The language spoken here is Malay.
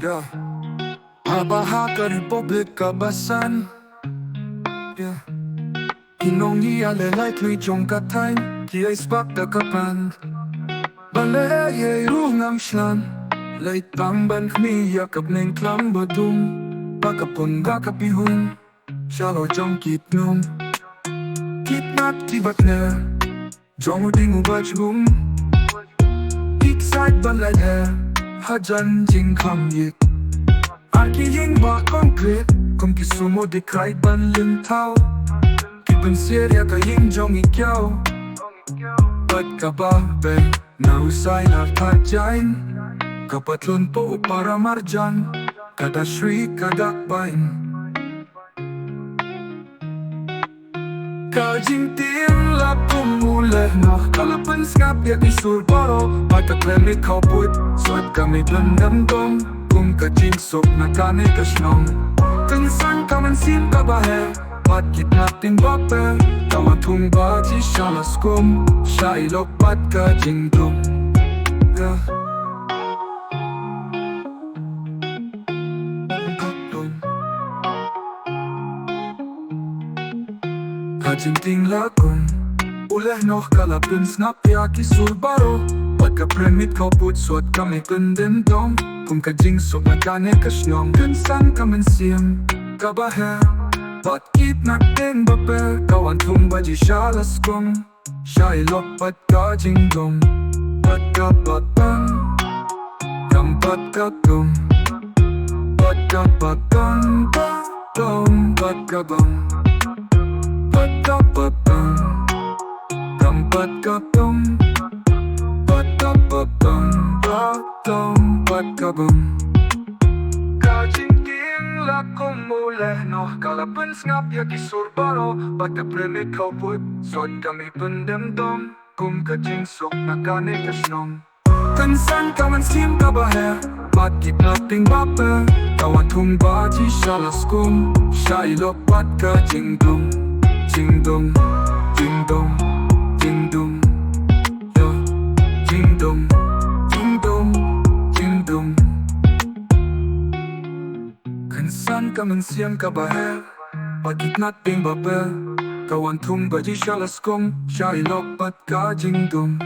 Yeah. Habahaka Republic Kabasan. Yeah. Inong ialelay tuy jong katay Kiay spak da kapan Baleye rungang slan Lay tamban kmi yakap neng klang badung Bakapun gakapihun Shalo jong kitnum Kitnak tibat ne Jong uding ubaj gum Ikside balay he Hajan jing kam yik Arki ying ba konkret Kung kisumo di kahit ban lim tao Kipin serya ka ying jong ikyao Ba't ka ba be Nausay na tajain Kapatlun po para marjan Kada shri kadakbain Kajing tim la pumule na Kalapan skap yak isurbaro Pataklemit kauput Suat kami blendam dong Kung kajing sok na kane kasnong Kansan kaman sim kabahe Pat kitnating bape Kawan tung baji shalas kum Sya ilok pat kajing dum Yeah Kajing ting lakon Uleh noh kalapin snap yak isurbaro Pagka-premit kauput suat kami blendam dong Kung kajing sok na kane kasnong Kansan kaman sim kabahe Pat kitnating bape Kawan tung baji shalas kum Sya ilok pat kajing dum Pat kapatan Kam pat katum Pat kapatan Dum pat kabang Pat kapatan Kam pat katum Pat kapatan Dum pat kabang Kajing ting lakong muleh noh Kalapan ngap yak isurbaro Pagka-premit kauput Sot kami pendem dom Kung kajing sok na kane kasnong Kansan kaman sim kabahe Pat kitnating bape Kawan tung baji shalas kum Sya ilok pat kajing dum Jing dum Jing dum Jing dum Yeah Jing dum Jing dum Jing dum Kansan kaman sim kabahe Pat kitnating bape Kawan tung baji shalas kum Sya ilok pat kajing dum